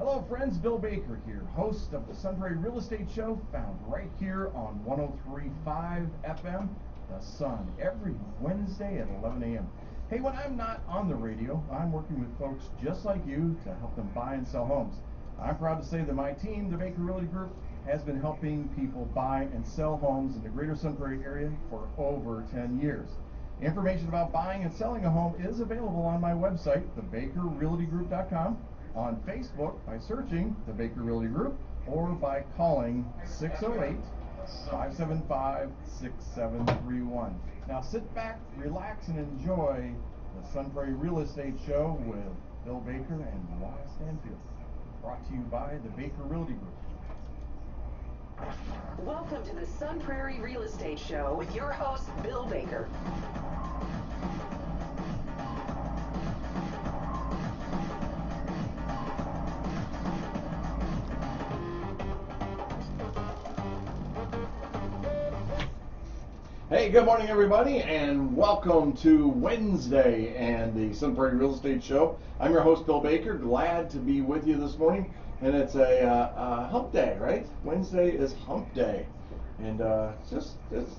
Hello friends, Bill Baker here, host of the Sun Prairie Real Estate Show, found right here on 103.5 FM, The Sun, every Wednesday at 11 a.m. Hey, when I'm not on the radio, I'm working with folks just like you to help them buy and sell homes. I'm proud to say that my team, the Baker Realty Group, has been helping people buy and sell homes in the greater Sun Prairie area for over 10 years. Information about buying and selling a home is available on my website, thebakerrealtygroup.com, on Facebook by searching the Baker Realty Group, or by calling 608-575-6731. Now sit back, relax, and enjoy the Sun Prairie Real Estate Show with Bill Baker and Laura Stanfield. Brought to you by the Baker Realty Group. Welcome to the Sun Prairie Real Estate Show with your host, Bill Baker. Hey, good morning everybody, and welcome to Wednesday and the Sun Prairie Real Estate Show. I'm your host, Bill Baker. Glad to be with you this morning. And it's a hump day, right? Wednesday is hump day. And it's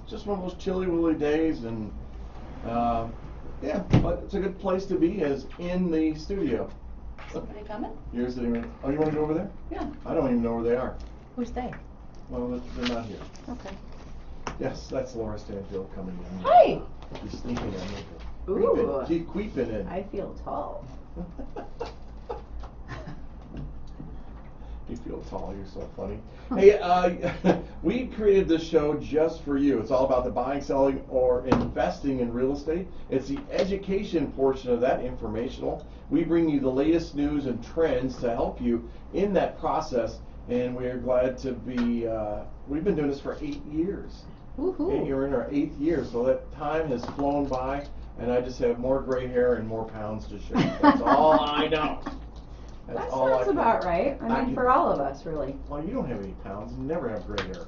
just one of those chilly, woolly days. And yeah, but it's a good place to be, is in the studio. Somebody coming? You're sitting right. Oh, you want to go over there? Yeah. I don't even know where they are. Who's they? Well, they're not here. Okay. Yes, that's Laura Stanfield coming in. Hi! She's sneaking in. Ooh. Keep creeping in. I feel tall. You feel tall, you're so funny. Hey, we created this show just for you. It's all about the buying, selling, or investing in real estate. It's the education portion of that, informational. We bring you the latest news and trends to help you in that process, and we're glad to be, we've been doing this for 8 years. Woohoo. And you're in our 8th year, so that time has flown by, and I just have more gray hair and more pounds to share. That's all I know. That sounds about right. I mean, for all of us, really. Well, you don't have any pounds. You never have gray hair.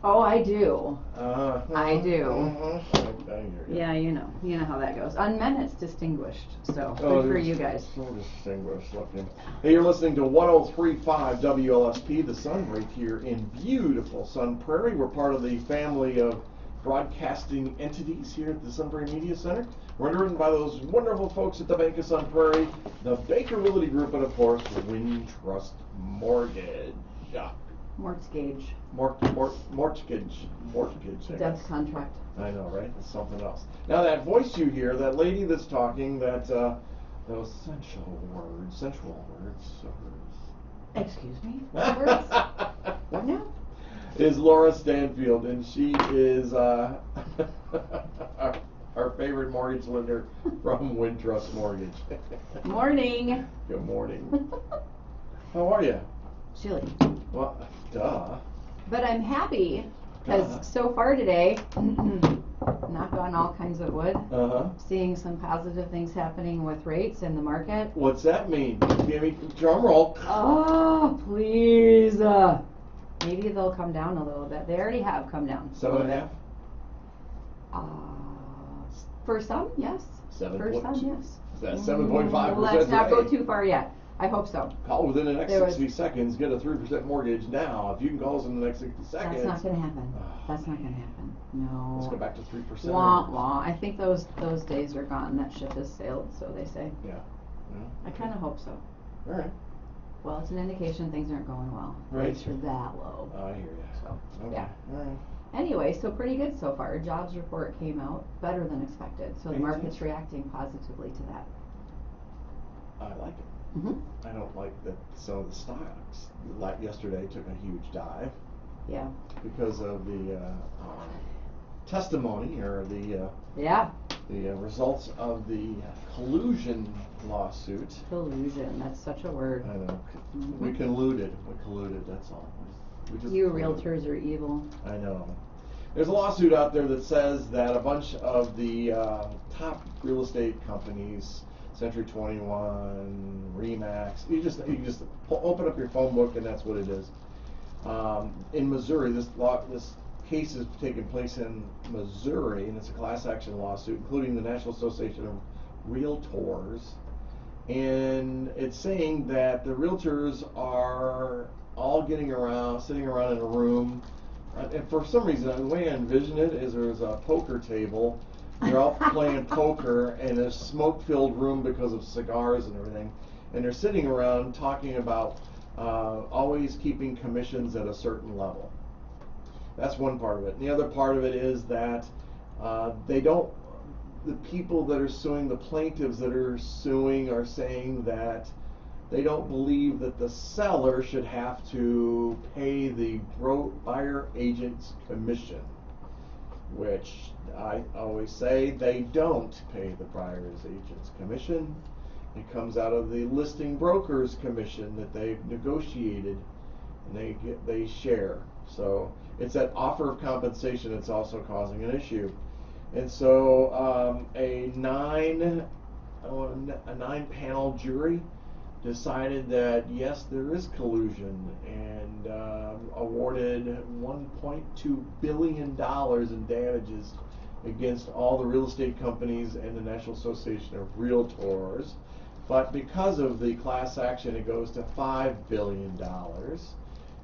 Oh, I do. I do. I hear you. Yeah, you know how that goes. On men, it's distinguished, so good for you guys. So distinguished looking. Hey, you're listening to 103.5 WLSP, The Sun, right here in beautiful Sun Prairie. We're part of the family of broadcasting entities here at the Sun Prairie Media Center. We're driven by those wonderful folks at the Bank of Sun Prairie, the Baker Realty Group, and of course, Wintrust Mortgage. Mortgage. Mortgage. Death contract. I know, right? It's something else. Now that voice you hear, that lady that's talking, those sensual words. Excuse me? What words? What now? Is Laura Stanfield, and she is our favorite mortgage lender from Wintrust Mortgage. Morning. Good morning. How are you? Chilly. Well, duh. But I'm happy, because so far today, knock on all kinds of wood, seeing some positive things happening with rates in the market. What's that mean? Give me drum roll. Oh, please. Maybe they'll come down a little bit. They already have come down. 7.5? For some, yes. 7. For some, yes. Is that 7.5%? Let's not go too far yet. I hope so. Call within the next 60 seconds. Get a 3% mortgage now. If you can call us in the next 60 seconds. That's not going to happen. That's not going to happen. No. Let's go back to 3%. Wah, wah. I think those days are gone. That ship has sailed, so they say. Yeah. I kind of hope so. All right. Well, it's an indication things aren't going well. Right. Rates are that low. I hear you. So, okay. yeah. All right. Anyway, so pretty good so far. Jobs report came out better than expected, so the market's reacting positively to that. I like it. Mm-hmm. I don't like that some of the stocks, like yesterday, took a huge dive. Yeah. Because of the testimony or the results of the collusion lawsuit. Collusion, that's such a word. I know. Mm-hmm. We colluded, that's all. You realtors are evil. I know. There's a lawsuit out there that says that a bunch of the top real estate companies, Century 21, Remax, you just open up your phone book and that's what it is. In Missouri, this case is taking place in Missouri, and it's a class action lawsuit, including the National Association of Realtors and it's saying that the realtors are all sitting around in a room, and for some reason, the way I envision it is there's a poker table. They're all playing poker in a smoke-filled room because of cigars and everything, and they're sitting around talking about always keeping commissions at a certain level. That's one part of it. And the other part of it is that the people that are suing, the plaintiffs that are suing, are saying that they don't believe that the seller should have to pay the buyer agent's commission, which I always say they don't pay the buyer's agent's commission. It comes out of the listing broker's commission that they've negotiated, and they share. So it's that offer of compensation that's also causing an issue. And so a nine-panel jury decided that yes, there is collusion, and awarded $1.2 billion in damages against all the real estate companies and the National Association of Realtors. But because of the class action, it goes to $5 billion.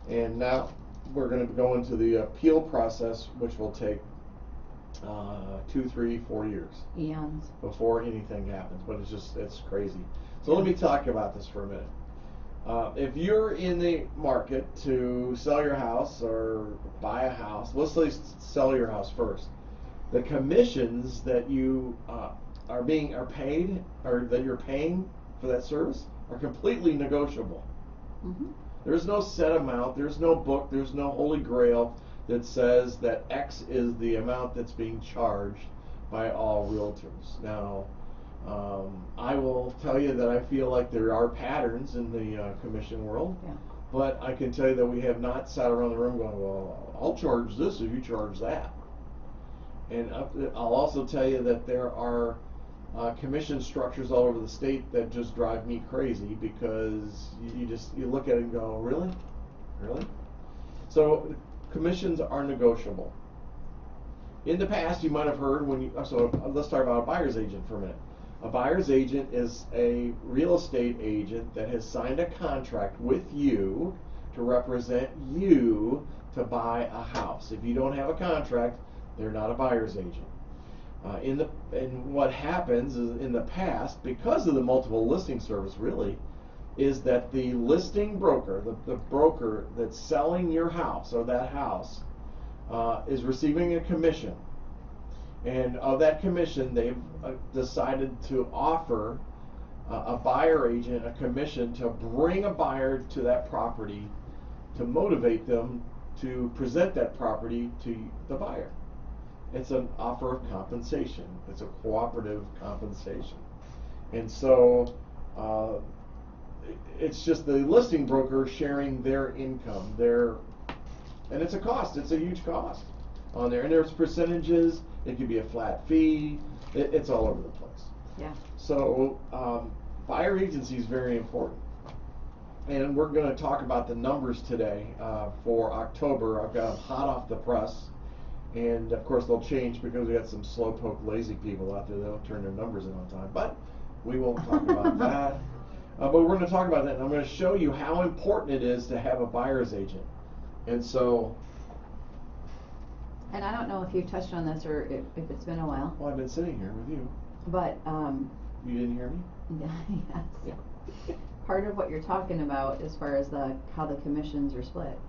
And now we're going to go into the appeal process, which will take 2, 3, 4 years. Eons. Before anything happens. But it's crazy. So let me talk about this for a minute. If you're in the market to sell your house or buy a house, let's say sell your house first. The commissions that you are paid, or that you're paying for that service, are completely negotiable. Mm-hmm. There's no set amount, there's no book, there's no holy grail that says that X is the amount that's being charged by all realtors. Now, I will tell you that I feel like there are patterns in the commission world, yeah. But I can tell you that we have not sat around the room going, well, I'll charge this if you charge that. And I'll also tell you that there are commission structures all over the state that just drive me crazy, because you look at it and go, really? So commissions are negotiable. In the past, you might have heard let's talk about a buyer's agent for a minute. A buyer's agent is a real estate agent that has signed a contract with you to represent you to buy a house. If you don't have a contract, they're not a buyer's agent. And what happens is, in the past, because of the multiple listing service, really, is that the listing broker, the broker that's selling your house or that house, is receiving a commission. And of that commission, they've decided to offer a buyer agent a commission to bring a buyer to that property, to motivate them to present that property to the buyer. It's an offer of compensation. It's a cooperative compensation. And so it's just the listing broker sharing their income. And it's a cost. It's a huge cost on there. And there's percentages. It could be a flat fee. It's all over the place. Yeah. So buyer agency is very important. And we're going to talk about the numbers today for October. I've got them hot off the press. And of course they'll change because we got some slowpoke lazy people out there that don't turn their numbers in on time. But we won't talk about that. But we're going to talk about that, and I'm going to show you how important it is to have a buyer's agent. And so... And I don't know if you've touched on this or if it's been a while. Well, I've been sitting here with you. But... you didn't hear me? Yes. Yeah. Part of what you're talking about as far as how the commissions are split.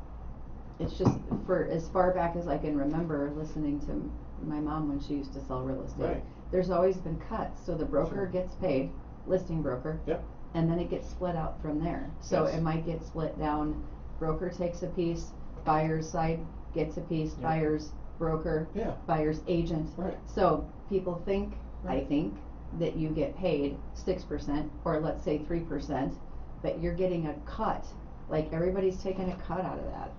It's just, for as far back as I can remember listening to my mom when she used to sell real estate, right. There's always been cuts. So the broker gets paid, listing broker, yep. And then it gets split out from there. So yes. It might get split down, broker takes a piece, buyer's side gets a piece, yep. Buyer's broker, yeah. Buyer's agent. Right. So people think, right. I think, that you get paid 6% or let's say 3%, but you're getting a cut. Like everybody's taking a cut out of that.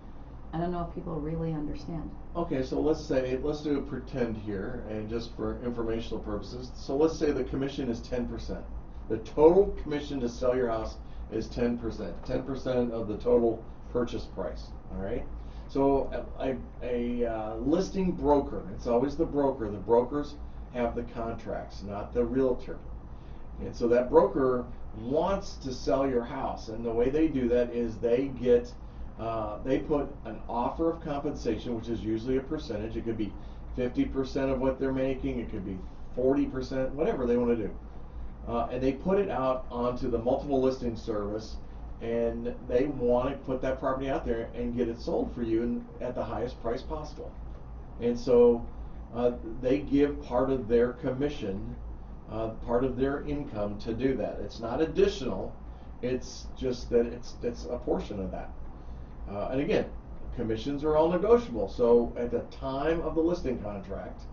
I don't know if people really understand. Okay, so let's do a pretend here, and just for informational purposes. So let's say the commission is 10%. The total commission to sell your house is 10%. 10% of the total purchase price. All right. So a listing broker, it's always the broker. The brokers have the contracts, not the realtor. And so that broker wants to sell your house, and the way they do that is they put an offer of compensation, which is usually a percentage. It could be 50% of what they're making, it could be 40%, whatever they want to do. And they put it out onto the multiple listing service, and they want to put that property out there and get it sold for you at the highest price possible. And so they give part of their commission, part of their income to do that. It's not additional, it's just that it's a portion of that. And again, commissions are all negotiable. So at the time of the listing contract,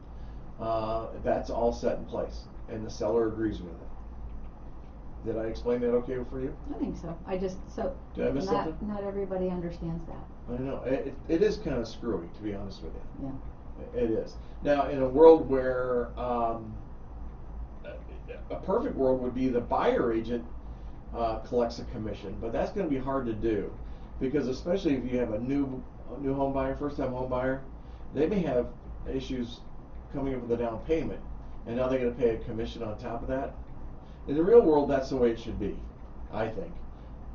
that's all set in place, and the seller agrees with it. Did I explain that okay for you? I think so. Did I miss something? Not everybody understands that. I know. It is kind of screwy, to be honest with you. Yeah. It is. Now, in a world where a perfect world would be the buyer agent collects a commission, but that's going to be hard to do, because especially if you have a new home buyer, first-time home buyer, they may have issues coming up with a down payment, and now they're going to pay a commission on top of that. In the real world, that's the way it should be, I think,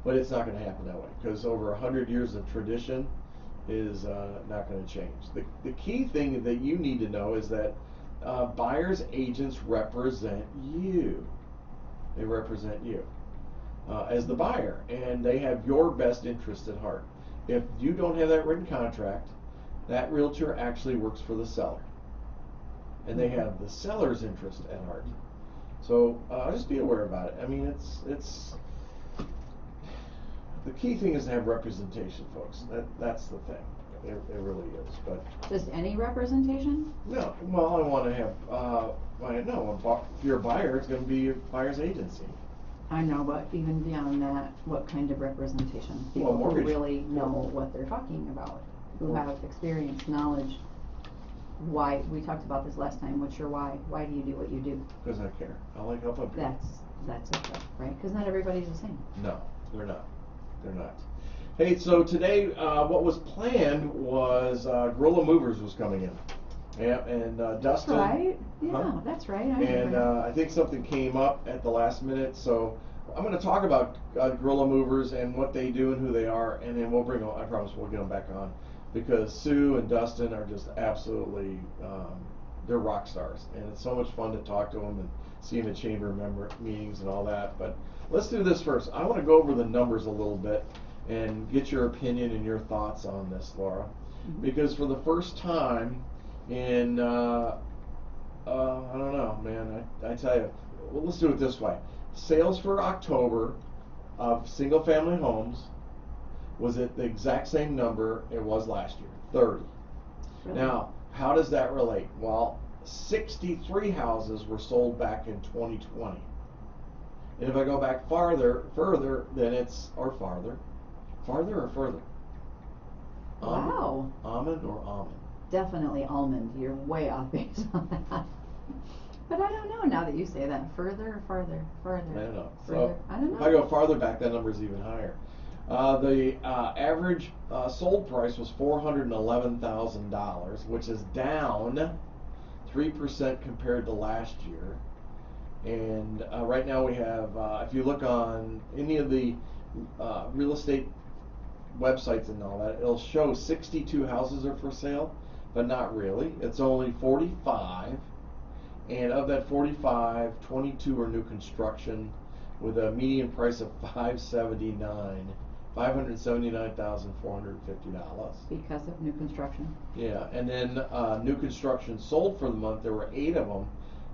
but it's not going to happen that way, because over 100 years of tradition is not going to change. The key thing that you need to know is that buyer's agents represent you. They represent you as the buyer, and they have your best interest at heart. If you don't have that written contract, that realtor actually works for the seller, and they have the seller's interest at heart. So just be aware about it. I mean, it's the key thing is to have representation, folks. That's the thing. It really is. But just any representation? No. Well, I want to have. If you're a buyer, it's going to be a buyer's agency. I know, but even beyond that, what kind of representation? People who really know what they're talking about, who have experience, knowledge. Why? We talked about this last time. What's your why? Why do you do what you do? Because I care. I like helping people. That's it, right? Because not everybody's the same. No, they're not. They're not. Hey, so today, what was planned was Gorilla Movers was coming in. Yeah, and Dustin. That's right. Yeah, that's right. I think something came up at the last minute, so I'm going to talk about Gorilla Movers and what they do and who they are, and then we'll I promise we'll get them back on, because Sue and Dustin are just absolutely, they're rock stars, and it's so much fun to talk to them and see them at chamber member meetings and all that. But let's do this first. I want to go over the numbers a little bit and get your opinion and your thoughts on this, Laura, because for the first time in I don't know, man, I tell you, well, let's do it this way. Sales for October of single family homes was at the exact same number it was last year, 30. Really? Now, how does that relate? Well, 63 houses were sold back in 2020. And if I go back further, then it's, or farther or further? Wow. Almond or almond? Definitely almond. You're way off base on that. But I don't know now that you say that. Further or farther? Farther. I don't know. Further. So I don't know. If I go farther back, that number is even higher. The average sold price was $411,000, which is down 3% compared to last year. And right now we have, if you look on any of the real estate websites and all that, it'll show 62 houses are for sale, but not really. It's only 45, and of that 45, 22 are new construction with a median price of $579,450. Because of new construction. Yeah, and then new construction sold for the month. There were 8 of them,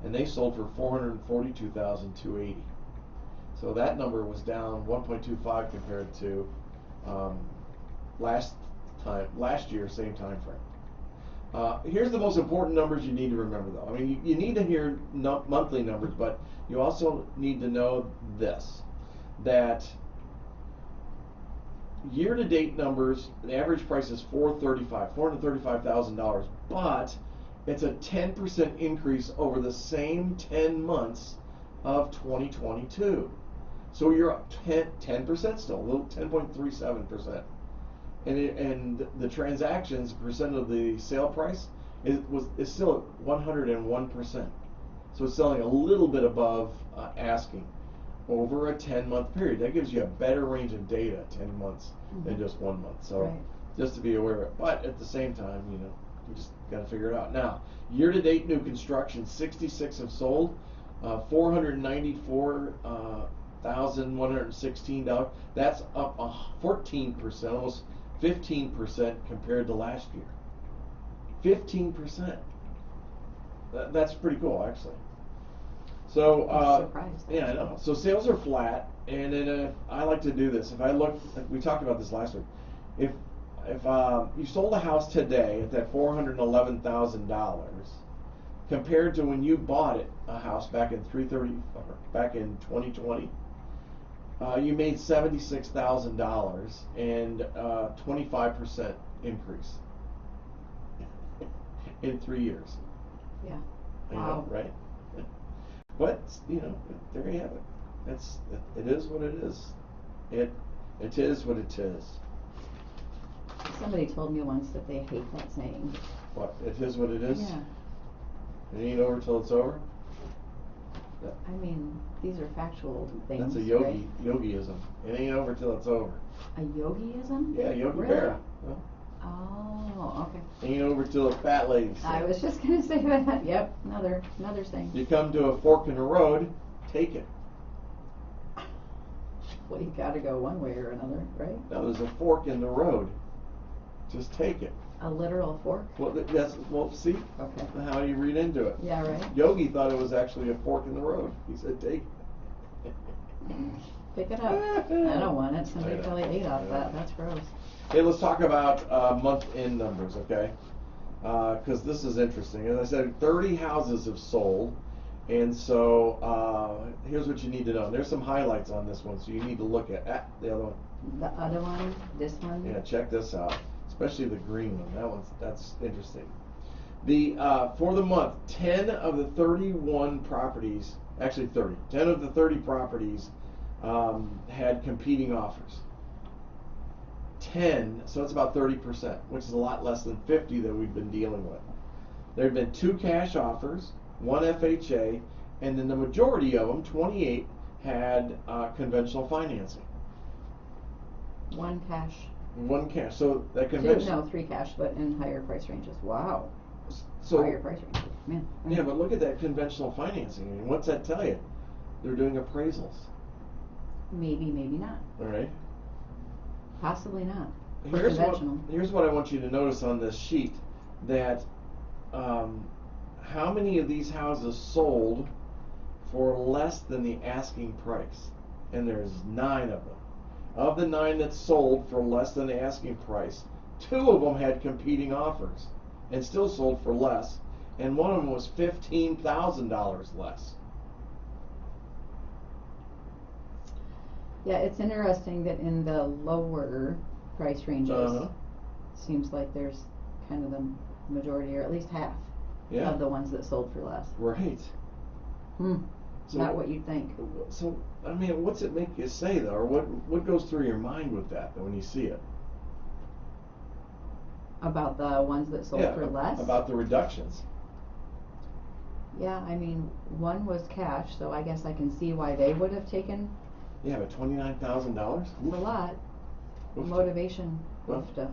and they sold for $442,280. So that number was down 1.25 compared to last year, same time frame. Here's the most important numbers you need to remember, though. I mean, you need to hear monthly numbers, but you also need to know this, that year-to-date numbers, the average price is $435,000, but it's a 10% increase over the same 10 months of 2022. So you're up 10% still, a little 10.37%. And the transactions percent of the sale price is still at 101%. So it's selling a little bit above asking over a 10-month period. That gives you a better range of data, 10 months than just 1 month. So Right. just to be aware of it. But at the same time, you know, you just got to figure it out. Now, year-to-date new construction, 66 have sold, $494,116. That's up 14%, almost 15% compared to last year. 15%. That's pretty cool, actually. So, I'm surprised. yeah, I know. So sales are flat, and then I like to do this. If I look, we talked about this last week. If you sold a house today at that $411,000, compared to when you bought a house back in 2020, you made $76,000 and 25% increase in 3 years. Yeah. You Wow. know, right? But you know, there you have it. It is what it is. It is what it is. Somebody told me once that they hate that saying. What? It is what it is. Yeah. It ain't over till it's over. I mean, these are factual things. That's a right? yogiism. It ain't over till it's over. A yogiism? Yeah, Yogi Really? Berra. Well, Oh, okay. ain't over till the fat lady. I was just gonna say that. Yep, another saying. You come to a fork in the road, take it. Well, you gotta go one way or another, right? Now there's a fork in the road. Just take it. A literal fork? Well, see? Okay. How do you read into it? Yeah, right. Yogi thought it was actually a fork in the road. He said, take it. Pick it up. I don't want it. Somebody I know. probably ate off I know. that. That's gross. Hey, let's talk about month-end numbers, okay? Because this is interesting. As I said, 30 houses have sold. And so here's what you need to know. There's some highlights on this one, so you need to look at the other one. The other one, this one. Yeah, check this out. Especially the green one. That's interesting. For the month, 10 of the 31 properties, actually 30. 10 of the 30 properties had competing offers. 10, so it's about 30%, which is a lot less than 50 that we've been dealing with. There have been 2 cash offers, 1 FHA, and then the majority of them, 28, had conventional financing. 1 cash. 1 cash. So that 2, conventional. no, 3 cash, but in higher price ranges. Wow. So Higher price ranges. Man. yeah, but look at that conventional financing. I mean, what's that tell you? They're doing appraisals. Maybe, maybe not. All right. Possibly not. For Here's conventional. what I want you to notice on this sheet, that how many of these houses sold for less than the asking price? And there's 9 of them. Of the 9 that sold for less than the asking price, 2 of them had competing offers and still sold for less, and one of them was $15,000 less. Yeah, it's interesting that in the lower price ranges, seems like there's kind of the majority, or at least half, of the ones that sold for less. Right. So, Not what you'd think. So, I mean, what's it make you say, though? Or what goes through your mind with that, though, when you see it? About the ones that sold for less? About the reductions. Yeah, I mean, one was cash, so I guess I can see why they would have taken Yeah, but $29,000? a lot. Oofta. Motivation. Well. Oofta.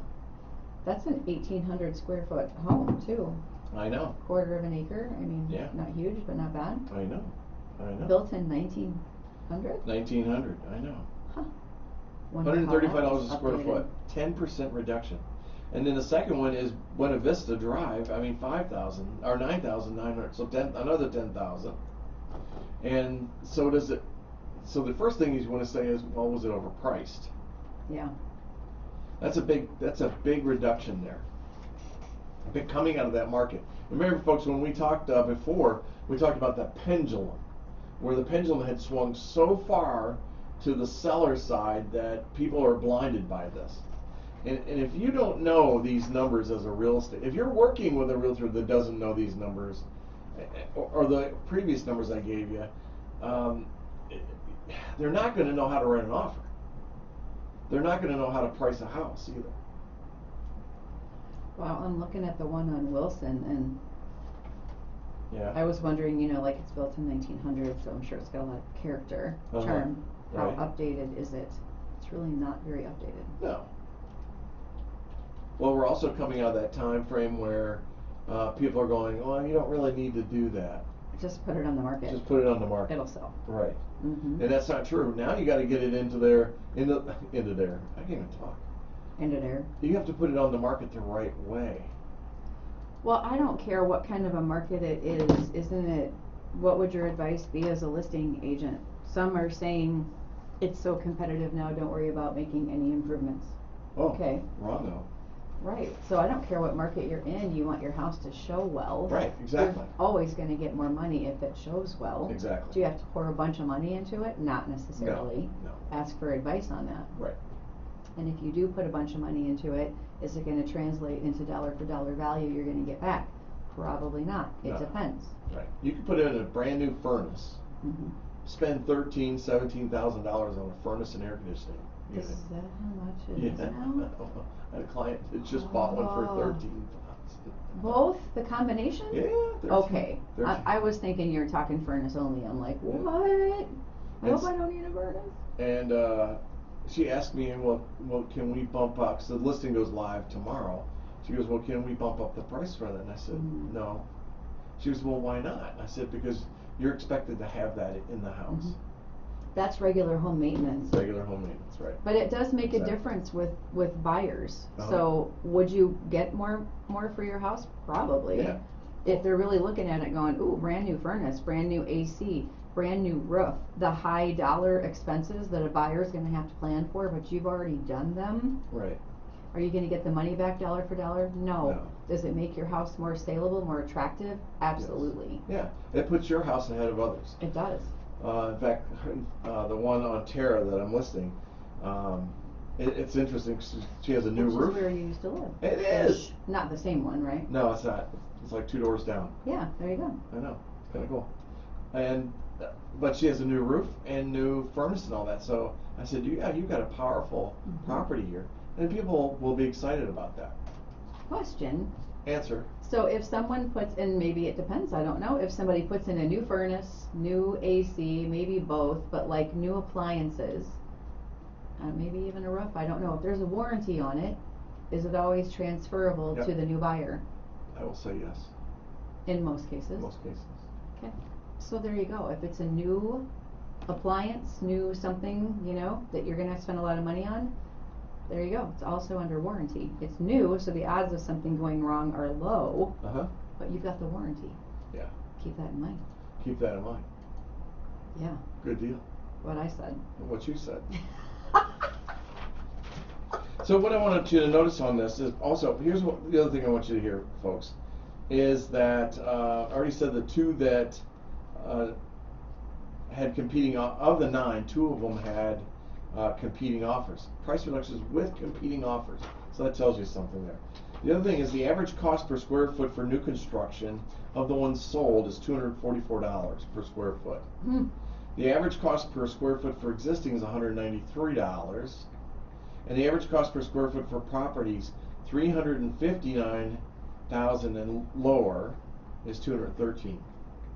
That's an 1,800 square foot home, too. I know. Quarter of an acre. I mean, Yeah. not huge, but not bad. I know. Built in 1900? 1900, I know. Huh. Wonder how that $135 was a square updated. foot. 10% reduction. And then the second one is Buena Vista Drive. I mean, 5,000 or 9,900. So another 10,000. And so does it. So the first thing you want to say is, well, was it overpriced? Yeah. That's a big reduction there. Big coming out of that market. Remember, folks, when we talked before, we talked about that pendulum, where the pendulum had swung so far to the seller side that people are blinded by this. And if you don't know these numbers as a real estate, if you're working with a realtor that doesn't know these numbers, or the previous numbers I gave you, they're not going to know how to write an offer. They're not going to know how to price a house either. Well, I'm looking at the one on Wilson, and Yeah. I was wondering, like it's built in 1900, so I'm sure it's got a lot of character, Uh-huh. charm. How Right. updated is it? It's really not very updated. No. Well, we're also coming out of that time frame where people are going, well, you don't really need to do that. Just put it on the market. Just put it on the market. It'll sell. Right. Mm-hmm. And that's not true. Now you got to get it into there. I can't even talk. Into there. You have to put it on the market the right way. Well, I don't care what kind of a market it is, isn't it? What would your advice be as a listing agent? Some are saying it's so competitive now, don't worry about making any improvements. Oh, Okay. wrong though. Right. So I don't care what market you're in, you want your house to show well. Right, exactly. You're always going to get more money if it shows well. Exactly. Do you have to pour a bunch of money into it? Not necessarily. No. Ask for advice on that. Right. And if you do put a bunch of money into it, is it going to translate into dollar for dollar value you're going to get back? Probably not. It No. depends. Right. You could put in a brand new furnace, Mm-hmm. spend $13,000-$17,000 on a furnace and air conditioning Is unit. that how much it is Yeah. now? I had a client that just bought one for Oh. $13,000. Both? The combination? Yeah. 13, Okay. 13. I was thinking you were talking furnace only. I'm like, Yeah. what? I It's- hope I don't need a furnace. And she asked me, well, can we bump up? Because the listing goes live tomorrow. She goes, well, can we bump up the price for that? And I said, Mhm. no. She goes, well, why not? I said, because you're expected to have that in the house. Mhm. That's regular home maintenance. Regular home maintenance, right? But it does make a Exactly. difference with buyers. Uh-huh. So would you get more for your house? Probably. Yeah. If they're really looking at it going, ooh, brand new furnace, brand new AC, brand new roof, the high dollar expenses that a buyer's gonna have to plan for, but you've already done them, Right. are you gonna get the money back dollar for dollar? No. No. Does it make your house more saleable, more attractive? Absolutely. Yeah. It puts your house ahead of others. It does. In fact, the one on Terra that I'm listing, it's interesting 'cause she has a new Which roof. is where you used to live. It is. Not the same one, right? No, it's not. It's like 2 doors down. Yeah, there you go. I know. It's kind of cool. And but she has a new roof and new furnace and all that. So I said, you've got a powerful Mhm. property here, and people will be excited about that. Question. Answer. So if someone puts in, maybe it depends, I don't know, if somebody puts in a new furnace, new AC, maybe both, but like new appliances, maybe even a roof, I don't know, if there's a warranty on it, is it always transferable Yep. to the new buyer? I will say yes. In most cases. In most cases. Okay, so there you go, if it's a new appliance, new something, that you're gonna spend a lot of money on, there you go, it's also under warranty. It's new, so the odds of something going wrong are low, Uh huh. but you've got the warranty. Yeah. Keep that in mind. Keep that in mind. Yeah, Good deal. what I said. What you said. So what I wanted you to notice on this is also, here's the other thing I want you to hear, folks, is that I already said the two that had competing, of the 9, 2 of them had competing offers. Price reductions with competing offers. So that tells you something there. The other thing is the average cost per square foot for new construction of the ones sold is $244 per square foot. The average cost per square foot for existing is $193. And the average cost per square foot for properties $359,000 and lower is $213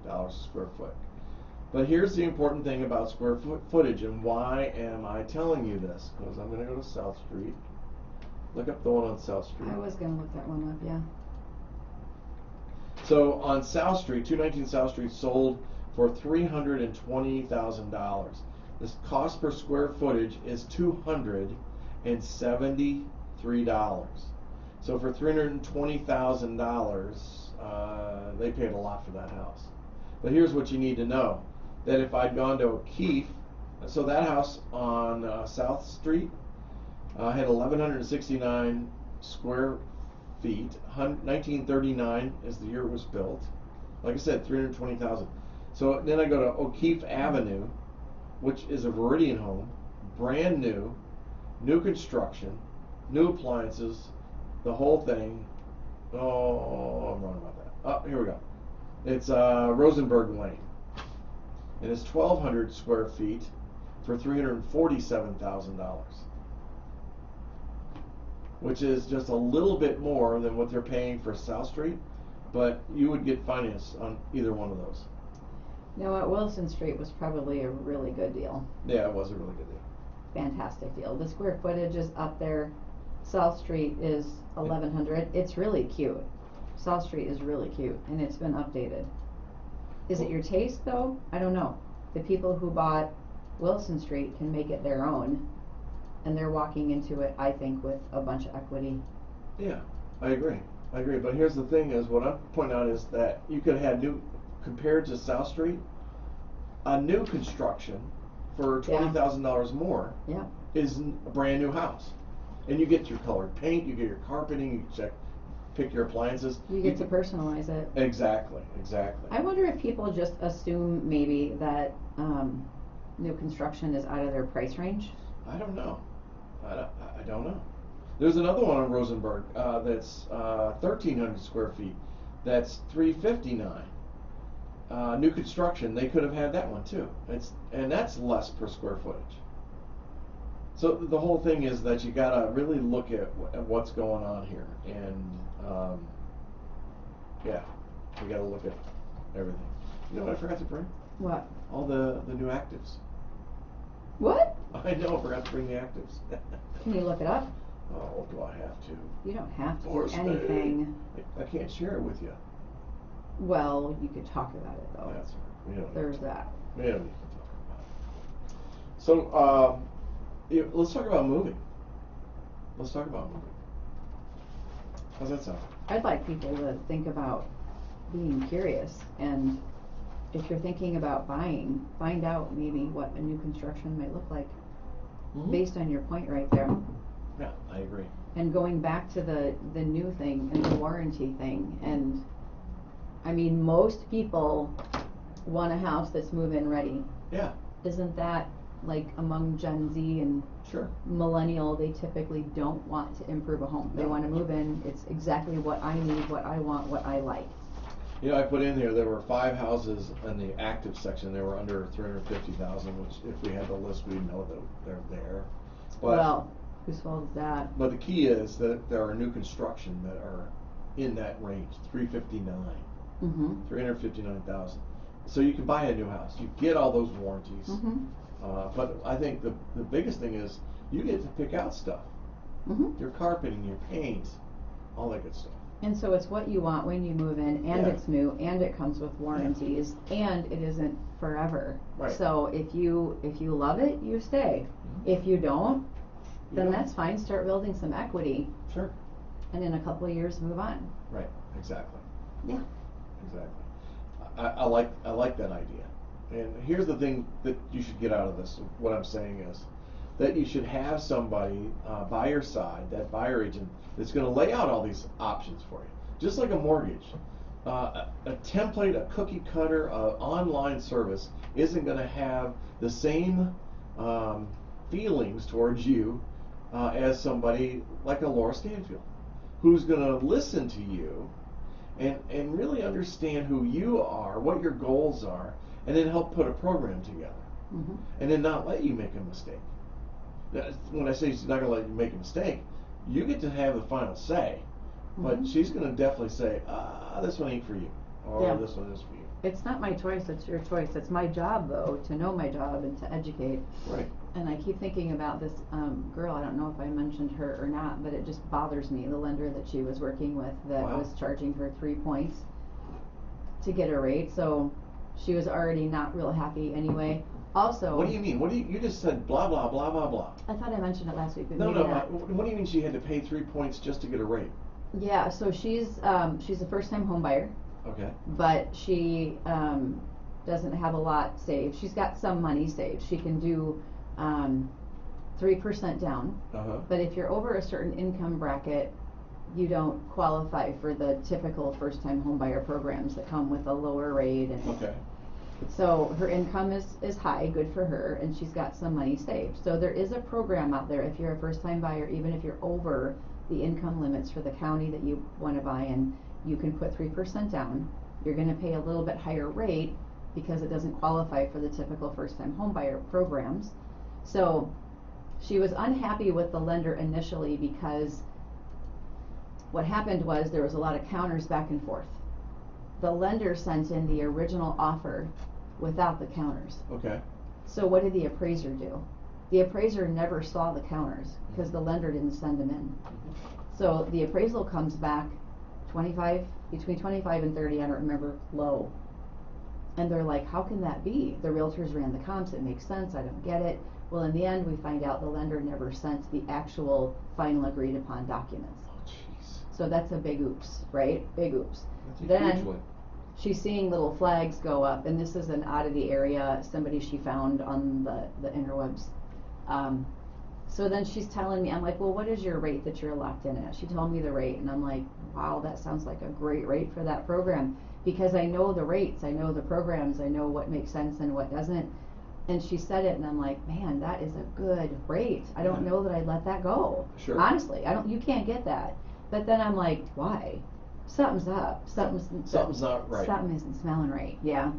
a square foot. But here's the important thing about square footage, and why am I telling you this? Because I'm going to go to South Street. Look up the one on South Street. I was gonna look that one up, yeah. So on South Street, 219 South Street sold for $320,000. This cost per square footage is $273. So for $320,000, they paid a lot for that house. But here's what you need to know: that if I'd gone to O'Keefe, so that house on South Street had 1,169 square feet. 1939 is the year it was built. Like I said, 320,000. So then I go to O'Keefe Avenue, which is a Viridian home, brand new, new construction, new appliances, the whole thing. Oh, I'm wrong about that. Oh, here we go. It's Rosenberg Lane, and it's 1,200 square feet for $347,000, which is just a little bit more than what they're paying for South Street. but you would get finance on either one of those. No, at Wilson Street was probably a really good deal. Yeah, it was a really good deal. Fantastic deal. The square footage is up there. South Street is 1,100. It's really cute. South Street is really cute, and it's been updated. Is it your taste, though? I don't know. The people who bought Wilson Street can make it their own, and they're walking into it, I think, with a bunch of equity. Yeah, I agree. But here's the thing: is what I'm pointing out is that you could have new, compared to South Street, a new construction for $20,000 more Yeah. is a brand new house, and you get your colored paint, you get your carpeting, you pick your appliances. You get to personalize it. Exactly. I wonder if people just assume maybe that new construction is out of their price range. I don't know. I don't know. There's another one on Rosenberg that's 1,300 square feet. That's $359. New construction, they could have had that one too. And that's less per square footage. So the whole thing is that you gotta really look at what's going on here, and we gotta look at everything. You know what I forgot to bring? What? All the new actives. What? I know, I forgot to bring the actives. Can you look it up? Oh, do I have to? You don't have to Or do anything. I can't share it with you. Well, you could talk about it though. That's right. We don't There's that. We don't need to talk about it. So, let's talk about moving. How's that sound? I'd like people to think about being curious, and if you're thinking about buying, find out maybe what a new construction might look like based on your point right there. Yeah, I agree. And going back to the new thing and the warranty thing, and I mean, most people want a house that's move-in ready. Yeah. Isn't that like among Gen Z and Sure. millennial? They typically don't want to improve a home. They want to move in. It's exactly what I need, what I want, what I like. You know, I put in here there were 5 houses in the active section. They were under 350,000, which if we had the list, we'd know that they're there. But, Well, whose fault is that? But the key is that there are new construction that are in that range, 359. Mm-hmm. 359,000. So you can buy a new house. You get all those warranties. Mm-hmm. But I think the biggest thing is you get to pick out stuff. Mm-hmm. Your carpeting, your paint, all that good stuff. And so it's what you want when you move in, and it's new, and it comes with warranties, and it isn't forever. Right. So if you love it, you stay. If you don't, then that's fine. Start building some equity. Sure. And in a couple of years, move on. Right. Exactly. Yeah. Exactly. I like that idea. And here's the thing that you should get out of this. What I'm saying is that you should have somebody by your side, that buyer agent, that's going to lay out all these options for you. Just like a mortgage. A template, a cookie cutter, online service isn't going to have the same feelings towards you as somebody like a Laura Stanfield, who's going to listen to you and really understand who you are, what your goals are, and then help put a program together. Mm-hmm. And then not let you make a mistake. When I say she's not going to let you make a mistake, you get to have the final say, but she's going to definitely say, this one ain't for you, or this one is for you. It's not my choice, it's your choice. It's my job, though, to know my job and to educate. Right. And I keep thinking about this girl, I don't know if I mentioned her or not, but it just bothers me, the lender that she was working with that was charging her 3 points to get a rate, so she was already not real happy anyway. Also, what do you mean? You just said blah blah blah blah blah. I thought I mentioned it last week, but No, maybe not. what do you mean she had to pay 3 points just to get a rate? Yeah, so she's a first-time home buyer. Okay. But she doesn't have a lot saved. She's got some money saved. She can do 3% down. But if you're over a certain income bracket, you don't qualify for the typical first-time home buyer programs that come with a lower rate. And okay. So her income is high, good for her, and she's got some money saved. So there is a program out there if you're a first-time buyer, even if you're over the income limits for the county that you want to buy in, you can put 3% down. You're going to pay a little bit higher rate because it doesn't qualify for the typical first-time home buyer programs. So she was unhappy with the lender initially because what happened was there was a lot of counters back and forth. the lender sent in the original offer without the counters. Okay. So what did the appraiser do? The appraiser never saw the counters because the lender didn't send them in. So the appraisal comes back between 25 and 30, I don't remember, low. And they're like, how can that be? The realtors ran the comps, it makes sense, I don't get it. Well, in the end, we find out the lender never sent the actual final agreed upon documents. Oh, jeez. So that's a big oops, right? Big oops. That's a Then huge one. she's seeing little flags go up, and this is an oddity area, somebody she found on the interwebs. So then she's telling me, I'm like, well, what is your rate that you're locked in at? She told me the rate, and I'm like, wow, that sounds like a great rate for that program, because I know the rates, I know the programs, I know what makes sense and what doesn't. And she said it, and I'm like, man, that is a good rate. I don't know that I'd let that go. Sure. Honestly, you can't get that. But then I'm like, why? Something's up. Something's not right. Something isn't smelling right. Yeah.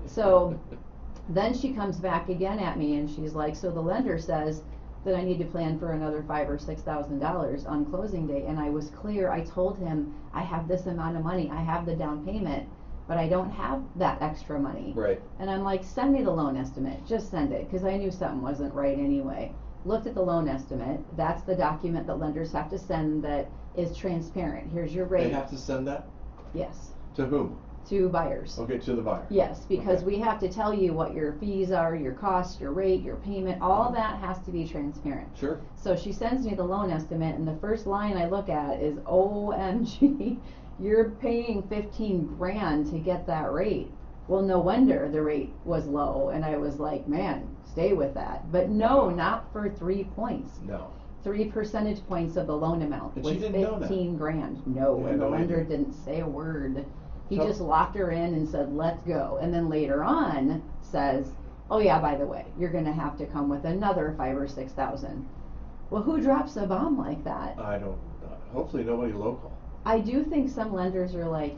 So then she comes back again at me, and she's like, so the lender says that I need to plan for another $5,000 or $6,000 on closing day. And I was clear. I told him I have this amount of money. I have the down payment, but I don't have that extra money. Right. And I'm like, send me the loan estimate. Just send it, because I knew something wasn't right anyway. Looked at the loan estimate. That's the document that lenders have to send that is transparent. Here's your rate. They have to send that? Yes. To whom? To buyers. Okay, to the buyer. Yes, because Okay. we have to tell you what your fees are, your costs, your rate, your payment, all that has to be transparent. Sure. So she sends me the loan estimate, and the first line I look at is, OMG, you're paying 15 grand to get that rate. Well, no wonder the rate was low, and I was like, man, stay with that. But no, not for 3 points. No. 3 percentage points of the loan amount And was she didn't know that. 15 grand. No, Yeah, and the no lender idea. didn't say a word. He So- just locked her in and said, let's go. And then later on says, oh yeah, by the way, you're gonna have to come with another 5,000 or 6,000. Well, who drops a bomb like that? I don't, hopefully nobody local. I do think some lenders are like,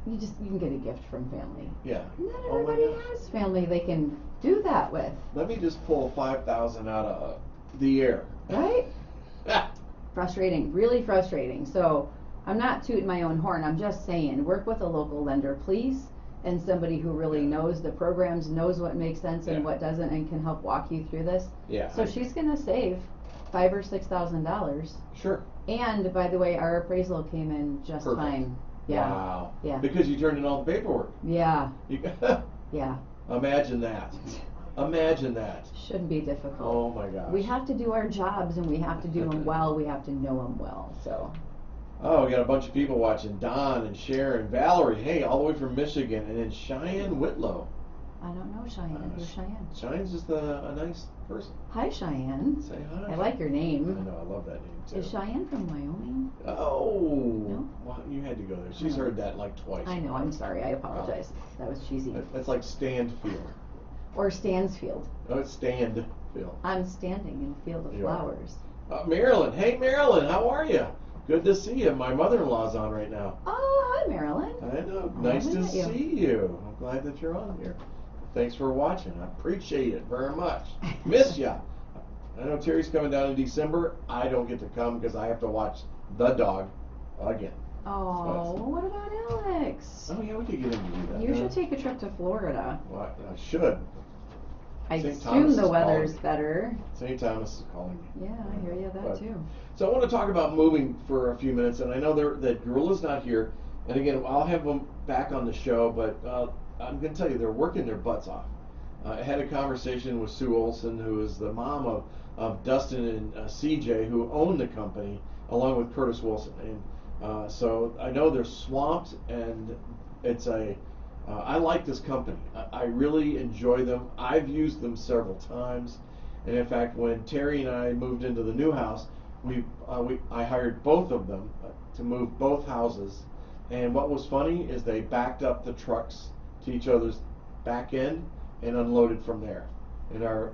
you can get a gift from family. Yeah. Not Oh my everybody gosh. has family they can do that with, Let me just pull 5,000 out of the air. right? Frustrating, really frustrating. So I'm not tooting my own horn, I'm just saying, work with a local lender, please, and somebody who really knows the programs, knows what makes sense and Yeah. what doesn't, and can help walk you through this. Yeah. So she's gonna save $5,000 or $6,000. Sure. And by the way, our appraisal came in just Perfect. fine. Yeah. Wow. Yeah. Because you turned in all the paperwork. Yeah. You, Yeah. imagine that. Imagine that. Shouldn't be difficult. Oh my gosh. We have to do our jobs, and we have to do them well. We have to know them well. So. Oh, we got a bunch of people watching. Don and Sharon, Valerie, hey, all the way from Michigan, and then Cheyenne Whitlow. I don't know Cheyenne. Who's Cheyenne? Cheyenne's just a nice person. Hi, Cheyenne. Say hi. I like your I name. know, I love that name too. Is Cheyenne from Wyoming? Oh. No? Well, you had to go there. She's heard that like twice. I know. I'm sorry. I apologize. That was cheesy. That's like Stanfield. Or Stansfield. Oh, it's Stanfield. I'm standing in a field of You are. flowers. Marilyn. Hey, Marilyn, how are you? Good to see you. My mother-in-law's on right now. Oh, hi, Marilyn. I know. Oh, Nice I to met you. see you. I'm glad that you're on here. Thanks for watching. I appreciate it very much. Miss ya. I know Terry's coming down in December. I don't get to come because I have to watch the dog again. Oh, what about Alex? Oh yeah, we could get him to do that. You should take a trip to Florida. Well, I should. I St. assume Thomas the is weather's calling me. better. St. Thomas is calling me. Yeah, I hear you that But- too. So I want to talk about moving for a few minutes, and I know that Gorilla's not here, and again, I'll have them back on the show, but I'm going to tell you, they're working their butts off. I had a conversation with Sue Olson, who is the mom of Dustin and CJ, who own the company, along with Curtis Wilson, and so I know they're swamped, and it's I like this company. I really enjoy them. I've used them several times, and in fact, when Terry and I moved into the new house, I hired both of them to move both houses, and what was funny is they backed up the trucks to each other's back end and unloaded from there in our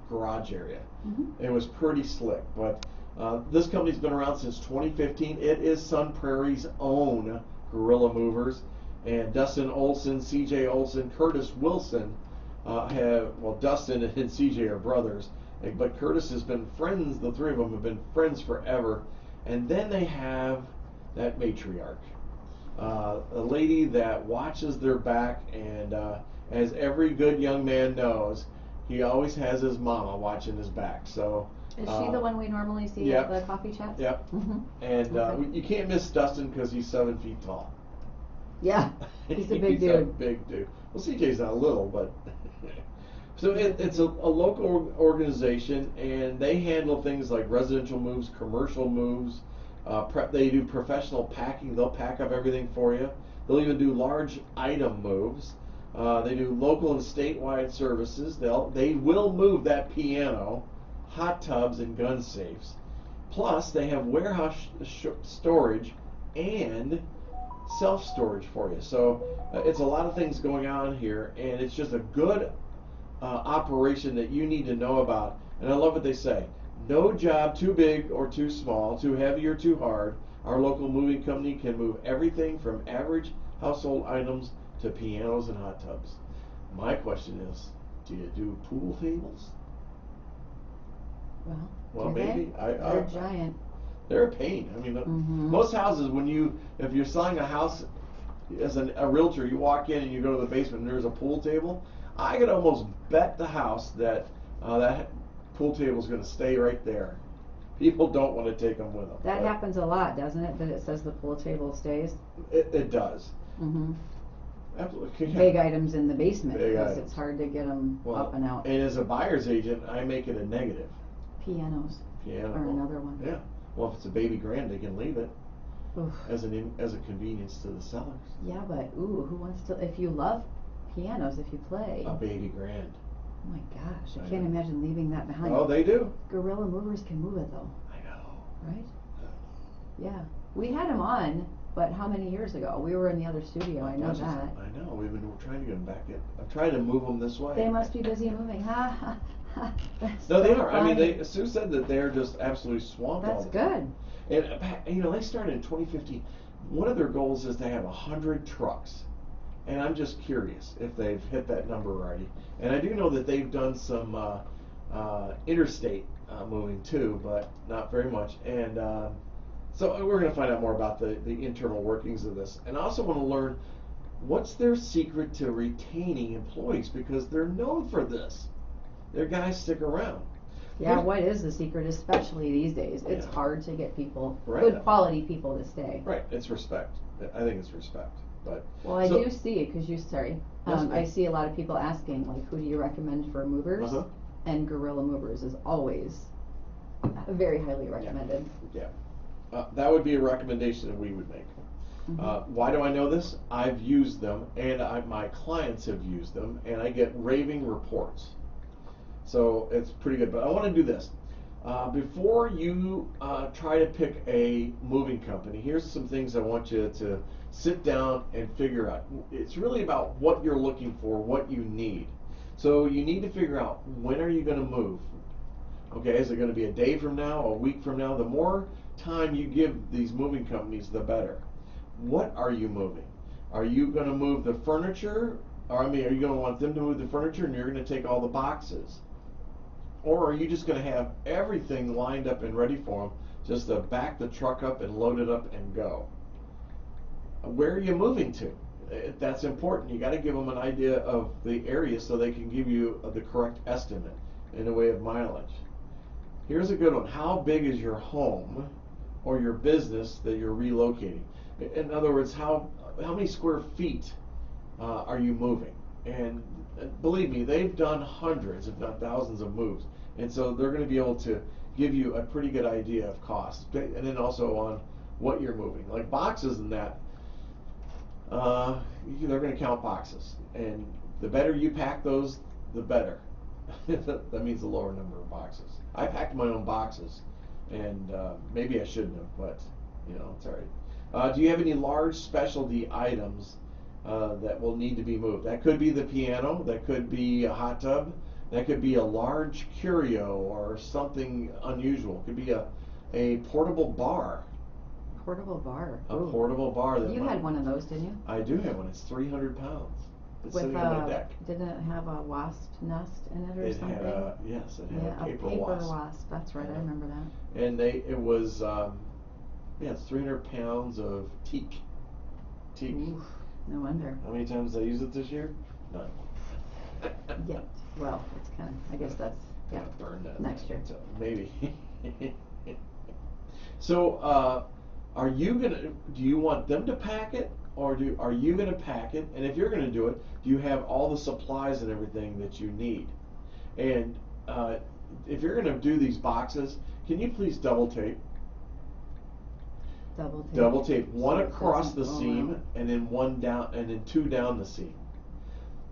garage area. Mm-hmm. It was pretty slick, but this company's been around since 2015. It is Sun Prairie's own Gorilla Movers, and Dustin Olson, CJ Olson, Curtis Wilson Dustin and CJ are brothers, but Curtis has been friends. The three of them have been friends forever, and then they have that matriarch, a lady that watches their back, and as every good young man knows, he always has his mama watching his back. So Is she the one we normally see yep. at the coffee chats? Yep. Mm-hmm. And Okay. you can't miss Dustin because he's 7 feet tall. Yeah, he's a big He's dude. a big dude. Well, CJ's not little, but so it's a local organization, and they handle things like residential moves, commercial moves. They do professional packing. They'll pack up everything for you. They'll even do large item moves. They do local and statewide services. They will move that piano, hot tubs, and gun safes. Plus, they have warehouse storage and self-storage for you. So it's a lot of things going on here, and it's just a good operation that you need to know about. And I love what they say: no job too big or too small, too heavy or too hard. Our local moving company can move everything from average household items to pianos and hot tubs. My question is, do you do pool tables? Well, do maybe. they? They're giant. They're a pain. I mean, most houses, if you're selling a house as a realtor, you walk in and you go to the basement and there's a pool table. I could almost bet the house that that pool table is going to stay right there. People don't want to take them with them. That happens a lot, doesn't it? That it says the pool table stays. It does. Mm-hmm. Absolutely. Big items in the basement Big because items. it's hard to get them up and out. And as a buyer's agent, I make it a negative. Pianos. Piano. Or another one. Yeah. Well, if it's a baby grand, they can leave it Oof. as a convenience to the sellers. Yeah, but who wants to? If you love pianos, if you play. A baby grand. Oh my gosh, I I can't know. imagine leaving that behind. Oh, they do. Gorilla movers can move it though, I know. right? Yeah, we had them on, but how many years ago? We were in the other studio. I know that. I know. We're trying to get them back in. I'm trying to move them this way. They must be busy moving. Ha ha ha. That's No, they so are. I mean, funny. Sue said that they're just absolutely swamped all That's the time. good. And they started in 2015. One of their goals is to have 100 trucks. And I'm just curious if they've hit that number already. And I do know that they've done some interstate moving too, but not very much. And so we're going to find out more about the internal workings of this. And I also want to learn what's their secret to retaining employees, because they're known for this. Their guys stick around. Yeah, what is the secret, especially these days? It's hard to get people, Right. good quality people to stay. Right, it's respect. I think it's respect. But Well, I do see it because Yes, I ma'am. see a lot of people asking, like, who do you recommend for movers? Uh-huh. And Gorilla Movers is always very highly recommended. Yeah. That would be a recommendation that we would make. Why do I know this? I've used them, and my clients have used them, and I get raving reports. So it's pretty good. But I want to do this. Before you try to pick a moving company, here's some things I want you to sit down and figure out. It's really about what you're looking for, what you need. So you need to figure out, when are you going to move? Okay, is it going to be a day from now, a week from now? The more time you give these moving companies, the better. What are you moving? Are you going to move the furniture? Or, are you going to want them to move the furniture and you're going to take all the boxes? Or are you just going to have everything lined up and ready for them, just to back the truck up and load it up and go? Where are you moving to? That's important. You got to give them an idea of the area so they can give you the correct estimate in the way of mileage. Here's a good one. How big is your home or your business that you're relocating? In other words, how many square feet are you moving? And believe me, they've done hundreds, if not thousands, of moves, and so they're going to be able to give you a pretty good idea of cost, and then also on what you're moving. Like boxes and that, they're going to count boxes, and the better you pack those, the better. That means the lower number of boxes. I packed my own boxes, and maybe I shouldn't have, but it's all right. Do you have any large specialty items that will need to be moved? That could be the piano, that could be a hot tub, that could be a large curio or something unusual. It could be a portable bar. Portable bar. A Ooh. portable bar. You had one of those, didn't you? I do have one. It's 300 pounds. It's With sitting on my deck. Didn't it have a wasp nest in it or It something? had yes, it had Yeah, a paper wasp. That's right. I remember that. And it was it's 300 pounds of teak. antique. Oof, no wonder. How many times did I use it this year? None. Yeah. Well, it's kind of. I guess that's yeah. Burn that Next year. So maybe. So, are you gonna? Do you want them to pack it, or are you gonna pack it? And if you're gonna do it, do you have all the supplies and everything that you need? And if you're gonna do these boxes, can you please double tape? Double tape. Double tape one So it across the doesn't fall seam, out. and then one down, and then two down the seam.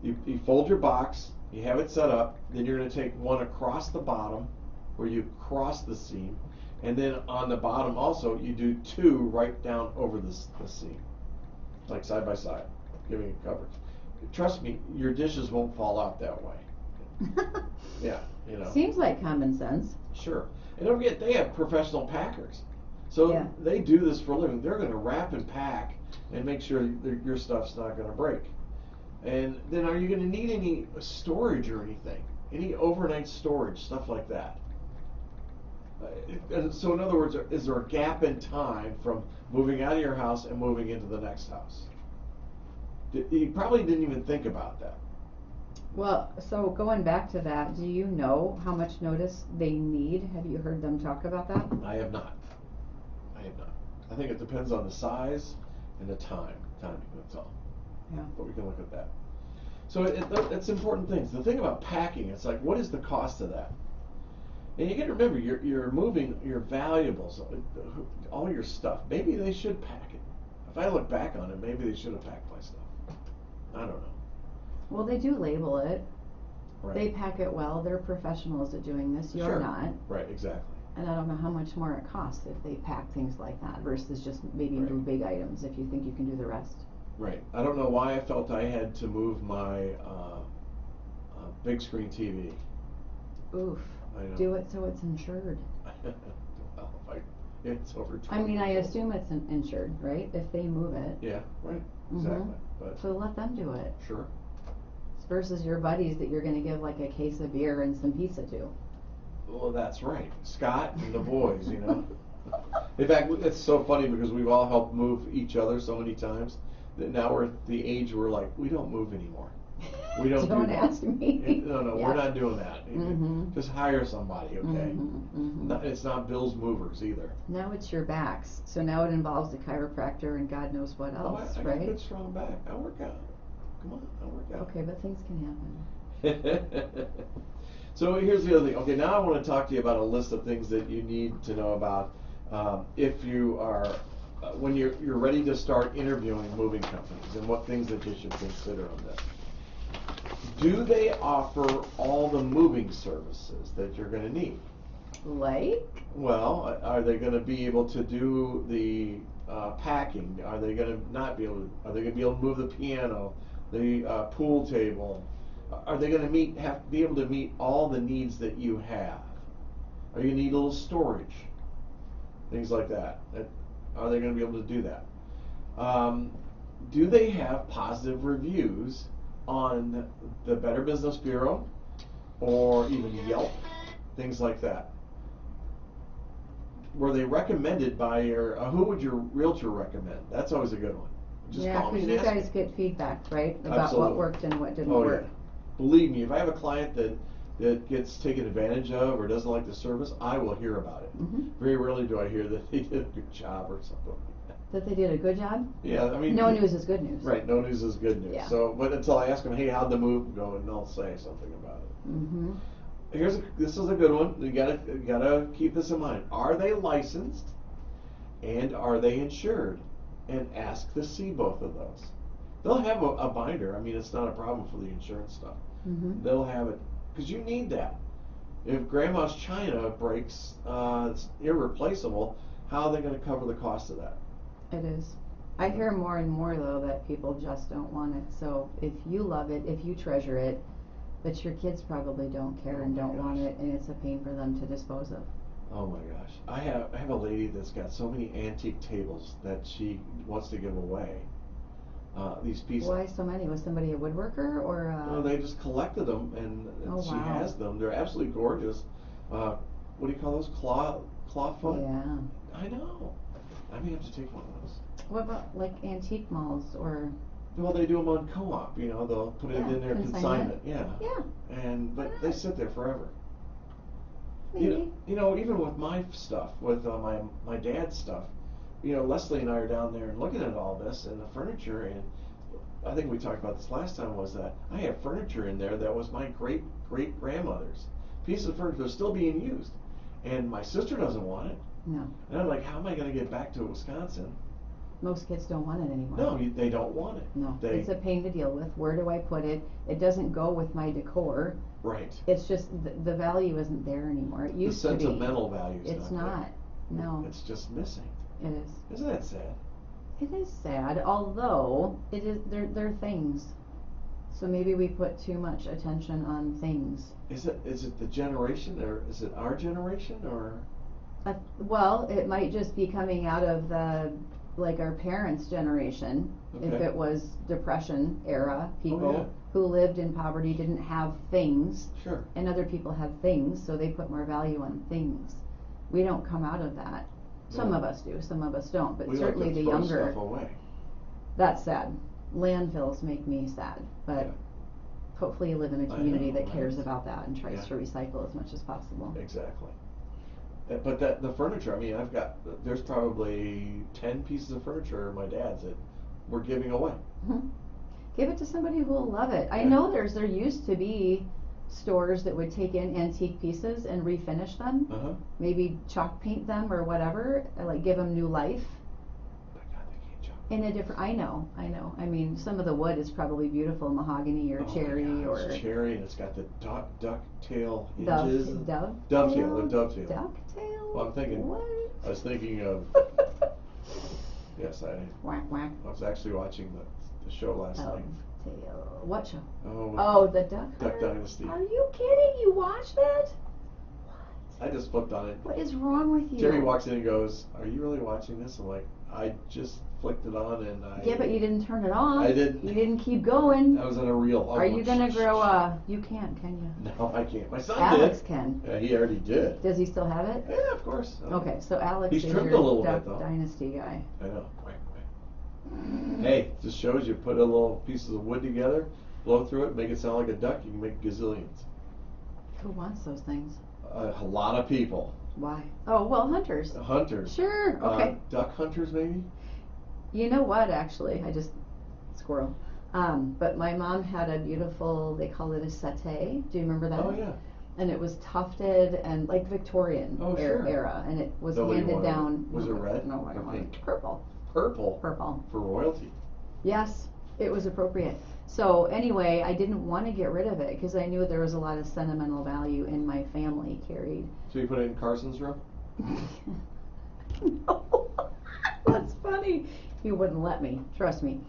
You fold your box, you have it set up, then you're going to take one across the bottom, where you cross the seam, and then on the bottom also, you do two right down over the seam, like side by side, giving it coverage. Trust me, your dishes won't fall out that way. Yeah, you know. Seems like common sense. Sure. And don't forget, they have professional packers. So Yeah. they do this for a living. They're going to wrap and pack and make sure your stuff's not going to break. And then are you going to need any storage or anything? Any overnight storage, stuff like that? So in other words, is there a gap in time from moving out of your house and moving into the next house? You probably didn't even think about that. Well, so going back to that, do you know how much notice they need? Have you heard them talk about that? I have not. I think it depends on the size and the timing, that's all. Yeah. But we can look at that. So it's important things. The thing about packing, it's like, what is the cost of that? And you got to remember, you're moving your valuables, all your stuff. Maybe they should pack it. If I look back on it, maybe they should have packed my stuff. I don't know. Well, they do label it. Right. They pack it well. They're professionals at doing this. You're Sure. not. Right, exactly. And I don't know how much more it costs if they pack things like that versus just maybe Right. move big items if you think you can do the rest. Right. I don't know why I felt I had to move my big screen TV. Oof. I know. Do it so it's insured. Well, it's over 20 I mean, I years old. assume it's insured, right? If they move it. Yeah, right. Mhm. Exactly. But So let them do it. sure. Versus your buddies that you're going to give like a case of beer and some pizza to. Well, that's right. Scott and the boys, you know. In fact, it's so funny because we've all helped move each other so many times that now we're at the age where like we don't move anymore. We don't do that. ask me. No, Yeah. we're not doing that. Mhm. Just hire somebody, okay? Mhm. It's not Bill's Movers either. Now it's your backs. So now it involves a chiropractor and God knows what else, I got a right? good strong back. I work out. Come on, I work out. Okay, but things can happen. So here's the other thing. Okay, now I want to talk to you about a list of things that you need to know about if you are when you're ready to start interviewing moving companies and what things that you should consider on this. Do they offer all the moving services that you're going to need? Like? Well, are they going to be able to do the packing? Are they going to not be able to? Are they going to be able to move the piano, the pool table? Are they going to be able to meet all the needs that you have? Are you going to need a little storage? Things like that. Are they going to be able to do that? Do they have positive reviews on the Better Business Bureau or even Yelp? Things like that. Were they recommended by your, who would your realtor recommend? That's always a good one. Just Yeah, call me because and you ask guys me. get feedback, right? About Absolutely. what worked and what didn't Oh, work. yeah. Believe me, if I have a client that gets taken advantage of or doesn't like the service, I will hear about it. Mhm. Very rarely do I hear that they did a good job or something like that. That they did a good job? Yeah, I mean. No news is good news. Right, no news is good news. Yeah. So, but until I ask them, hey, how'd the move go, and they'll say something about it. Mm-hmm. This is a good one. You gotta keep this in mind. Are they licensed, and are they insured? And ask to see both of those. They'll have a binder. I mean, it's not a problem for the insurance stuff. Mm-hmm. They'll have it because you need that. If Grandma's china breaks, it's irreplaceable. How are they going to cover the cost of that? It is. I hear more and more though that people just don't want it. So if you love it, if you treasure it, but your kids probably don't care and don't want it, and it's a pain for them to dispose of. Oh my gosh, I have a lady that's got so many antique tables that she wants to give away. These pieces. Why so many? Was somebody a woodworker or? No, they just collected them, and Oh, she wow. has them. They're absolutely gorgeous. What do you call those? Claw foot? Yeah. I know. I may have to take one of those. What about like antique malls or? Well, they do them on co-op. You know, they'll put it in their consignment. Yeah. Yeah. But they sit there forever. Maybe. You know, even with my stuff, with my dad's stuff, you know, Leslie and I are down there and looking at all this and the furniture, and I think we talked about this last time, was that I have furniture in there that was my great grandmother's. Pieces of furniture that's still being used, and my sister doesn't want it. No. And I'm like, how am I going to get back to Wisconsin? Most kids don't want it anymore. No, they don't want it. No, it's a pain to deal with. Where do I put it? It doesn't go with my decor. Right. It's just the value isn't there anymore. It used to be. The sentimental value is It's not not. No. It's just missing. It is. Isn't that sad? It is sad, although it is. They're things. So maybe we put too much attention on things. Is it the generation, or is it our generation, or? Well, it might just be coming out of like our parents' generation. Okay. If it was Depression era, people yeah. who lived in poverty didn't have things. Sure. And other people have things, so they put more value on things. We don't come out of that. Some of us do, some of us don't, but we certainly like to the throw younger. Stuff away. That's sad. Landfills make me sad, but Yeah. hopefully you live in a community know, that cares right? about that and tries Yeah. to recycle as much as possible. Exactly. But the furniture, I mean, there's probably 10 pieces of furniture, my dad's, that we're giving away. Mm-hmm. Give it to somebody who will love it. I Yeah. know there used to be stores that would take in antique pieces and refinish them, Uh-huh. maybe chalk paint them or whatever, like give them new life. My God, they can't jump. In a different, I know. I mean, some of the wood is probably beautiful, mahogany or Oh cherry my God, or it's cherry, and it's got the ducktail hinges. dovetail. Dovetail. Dovetail. Well, I'm thinking. What? I was thinking of. Yes, Whack whack. I was actually watching the show last night. Dovetail. What show? Oh. Oh, the Duck. Duck Dynasty. Are you kidding? You watched that? I just flipped on it. What is wrong with you? Terry walks in and goes, "Are you really watching this?" I'm like, "I just flicked it on and I." Yeah, but you didn't turn it on. I didn't. You didn't keep going. I was on a reel. Are you gonna grow a? You can't, can you? No, I can't. My son Alex did. can. Yeah, he already did. Does he still have it? Yeah, of course. Okay, so Alex He's is trimmed your a little Duck bit, though. Dynasty guy. I know. Quack, quack. Hey, just shows you put a little pieces of wood together, blow through it, make it sound like a duck. You can make gazillions. Who wants those things? A lot of people. Why? Oh, well, hunters. Hunters. Sure. Okay. Duck hunters, maybe. You know what? Actually, I just squirrel. But my mom had a beautiful. They call it a satay. Do you remember that? Oh yeah. And it was tufted and like Victorian sure. era, and it was Nobody handed wanted it. down. Was it red No, I or don't want it. pink? Purple. Purple. Purple. For royalty. Yes, it was appropriate. So anyway, I didn't want to get rid of it because I knew there was a lot of sentimental value in my family carried. So you put it in Carson's room? No, that's funny. He wouldn't let me. Trust me.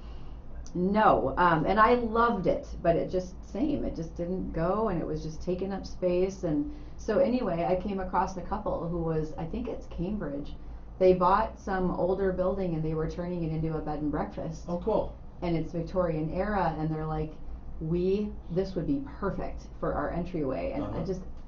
No, and I loved it, but it just didn't go, and it was just taking up space. And so anyway, I came across a couple who was, I think it's Cambridge. They bought some older building and they were turning it into a bed and breakfast. Oh, cool. And it's Victorian era, and they're like, this would be perfect for our entryway. And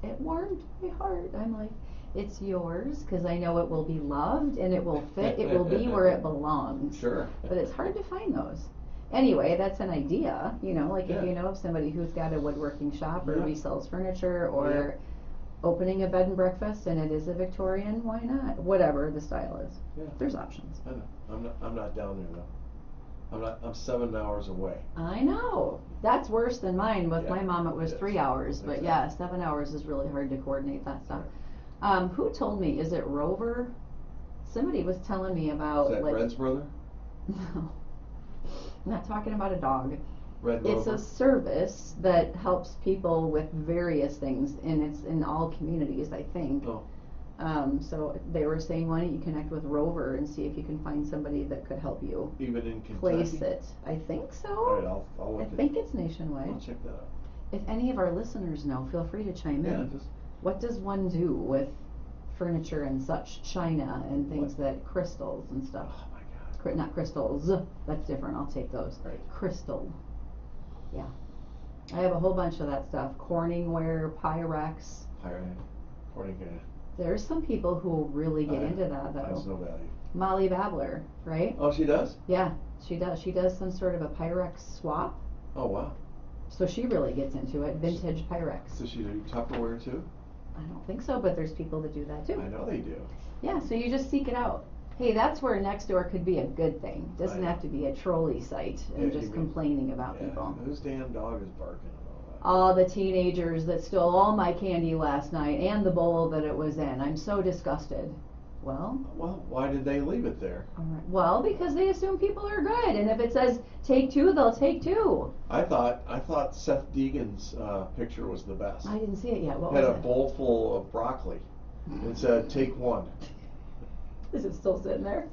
it warmed my heart. I'm like, it's yours, because I know it will be loved and it will fit. It will be where it belongs. Sure. But it's hard to find those. Anyway, that's an idea, like Yeah. if you know of somebody who's got a woodworking shop or Yeah. resells furniture or opening a bed and breakfast and it is a Victorian, why not? Whatever the style is. Yeah. There's options. I know. I'm not down there though. I'm 7 hours away. I know. That's worse than mine. With my mom it was Yes. 3 hours, but Exactly. yeah, 7 hours is really hard to coordinate that stuff. Who told me, is it Rover? Somebody was telling me about Is that like Red's brother? No. I'm not talking about a dog. Red It's Rover? a service that helps people with various things, and it's in all communities, I think. Oh. So they were saying, why don't you connect with Rover and see if you can find somebody that could help you Even in Kentucky? place it. I think so. All right, I'll I look at think it's nationwide. I'll check that out. If any of our listeners know, feel free to chime Yeah, in. just What does one do with furniture and such, china and things that crystals and stuff? oh my God. Not crystals. That's different. I'll take those. Right. Crystal. Yeah. I have a whole bunch of that stuff. Corningware, Pyrex. According to There's some people who will really get I- into that Has though. no value. Molly Babler, right? Oh, she does? Yeah, she does. She does some sort of a Pyrex swap. Oh, wow. So she really gets into it. Vintage Pyrex. Does she do Tupperware too? I don't think so, but there's people that do that too. I know they do. Yeah, so you just seek it out. Hey, that's where Nextdoor could be a good thing. It doesn't have to be a trolley site and Yeah, just complaining about people. Whose damn dog is barking and all that? All the teenagers that stole all my candy last night and the bowl that it was in. I'm so disgusted. Well, why did they leave it there? all right. Well, because they assume people are good, and if it says take two, they'll take two. I thought Seth Deegan's picture was the best. I didn't see it yet. What Had was a it? bowl full of broccoli and said, "Take one." Is it still sitting there?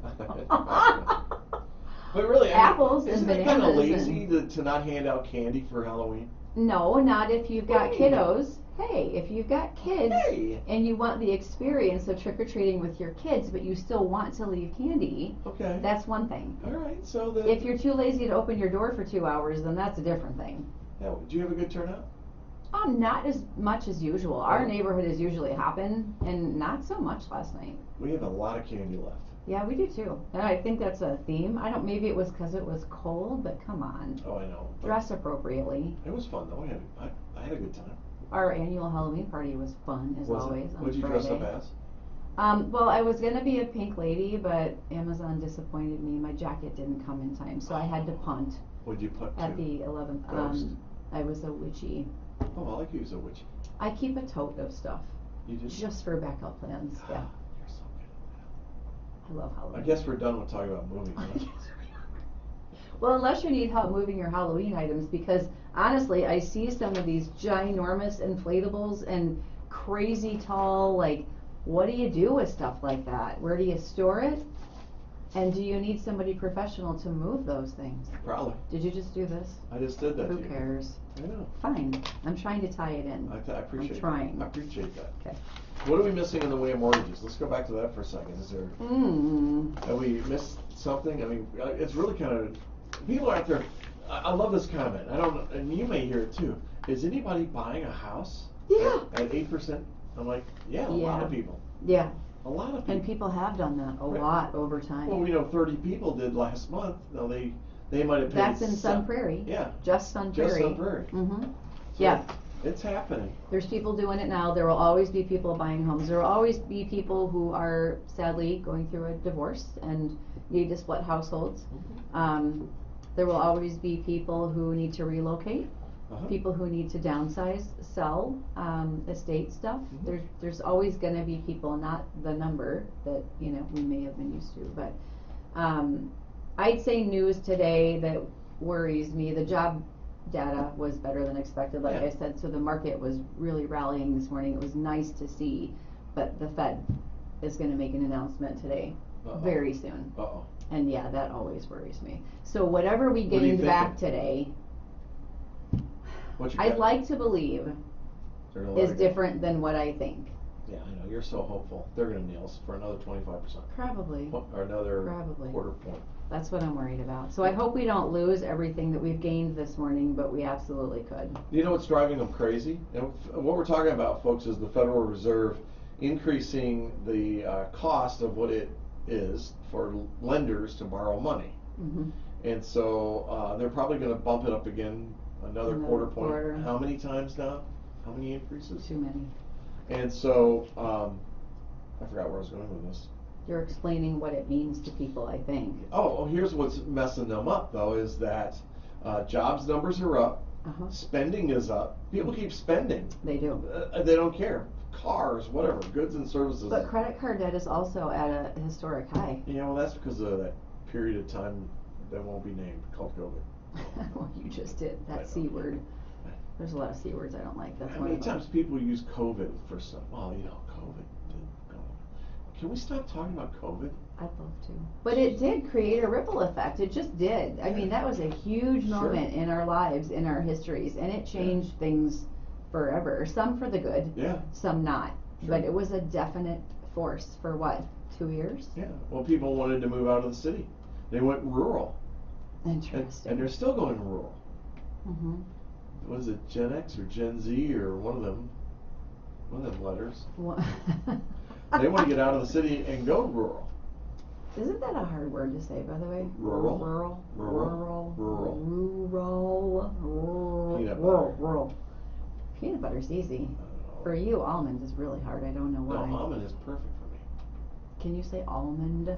But really, Apples and isn't it kind of bananas lazy to not hand out candy for Halloween? No, not if you've got Hey. kiddos. Hey, if you've got kids Hey. and you want the experience of trick-or-treating with your kids, but you still want to leave candy, Okay. that's one thing. All right. So the. If you're too lazy to open your door for 2 hours, then that's a different thing. Yeah, do you have a good turnout? Not as much as usual. Our Oh. neighborhood is usually hopping, and not so much last night. We have a lot of candy left. Yeah, we do too. And I think that's a theme. Maybe it was because it was cold, but come on. Oh, I know. But Dress appropriately. it was fun though. I had a good time. Our annual Halloween party was fun, as Was always. it? On What'd you Friday. dress up as? Well, I was gonna be a pink lady, but Amazon disappointed me. My jacket didn't come in time, so I had to punt What'd you put at to? the 11th. Ghost. I was a witchy. Oh, I like you as a witch. I keep a tote of stuff You did. just for backup plans. Yeah, You're so good I love at that. Halloween. I guess we're done with talking about movies. Huh? Well, unless you need help moving your Halloween items, because honestly, I see some of these ginormous inflatables and crazy tall, like, what do you do with stuff like that? Where do you store it? And do you need somebody professional to move those things? Probably. Did you just do this? I just did that. Who to you. cares? I know. Fine. I'm trying to tie it in. I appreciate. trying. I appreciate that. Okay. What are we missing in the way of mortgages? Let's go back to that for a second. Is there? Have we missed something? I mean, it's really kind of. People out there. I love this comment. I don't know, and you may hear it too. Is anybody buying a house? Yeah. At 8%? I'm like, yeah, a lot of people. Yeah. A lot of people. And people have done that a Right. lot over time. Well, we know 30 people did last month. Now they might have paid. That's in Sun Prairie. Yeah. Just Sun Prairie. Just Sun Prairie. Mm-hmm. So Yeah. It's happening. There's people doing it now. There will always be people buying homes. There will always be people who are sadly going through a divorce and need to split households. There will always be people who need to relocate, people who need to downsize, sell, estate stuff. There's always going to be people, not the number that we may have been used to, but I'd say news today that worries me. The job data was better than expected, like I said, so the market was really rallying this morning. It was nice to see, but the Fed is going to make an announcement today, very soon. And yeah, that always worries me. So whatever we gained back today, I'd like to believe is different than what I think. Yeah, I know. You're so hopeful. They're going to nail us for another 25%. Probably. Or another Probably. quarter point. That's what I'm worried about. So I hope we don't lose everything that we've gained this morning, but we absolutely could. You know what's driving them crazy? And what we're talking about, folks, is the Federal Reserve increasing the cost of what it is for lenders to borrow money. And so they're probably going to bump it up again another quarter point. How many times now? How many increases? Too many. And so I forgot where I was going with this. You're explaining what it means to people, I think. Oh, here's what's messing them up, though, is that jobs numbers are up, spending is up. People keep spending. They do. They don't care. Cars, whatever, goods and services. But credit card debt is also at a historic high. Yeah, well, that's because of that period of time that won't be named called COVID. Well, you just did that C word. There's a lot of C words I don't like. That's How one many of them. times people use COVID for some? Well, COVID did go. Can we stop talking about COVID? I'd love to. But it did create a ripple effect. It just did. I mean, that was a huge moment in our lives, in our histories, and it changed things forever. Some for the good, some not. But it was a definite force for what, 2 years? Yeah. Well, people wanted to move out of the city. They went rural. Interesting. And they're still going rural. Was it Gen X or Gen Z or one of them letters? They want to get out of the city and go rural. Isn't that a hard word to say, by the way? Rural. Rural. Rural. Rural. Rural. Rural. Peanut Rural. butter. Rural. Peanut butter's easy. For you, almond is really hard. I don't know why. No, almond is perfect for me. Can you say almond?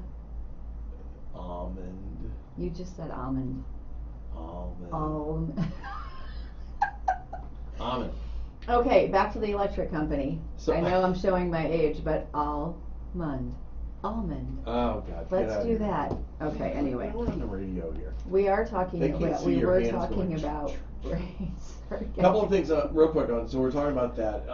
Almond. You just said almond. Almond. Almond. Okay, back to the electric company. So- I know I'm showing my age, but almond. Almond. Oh God. get Let's out of do here. that. Okay, anyway. We're on the radio here. We are talking They can't about, see we your were hands talking going about, right, sorry, A couple of things real quick on. So we're talking about that.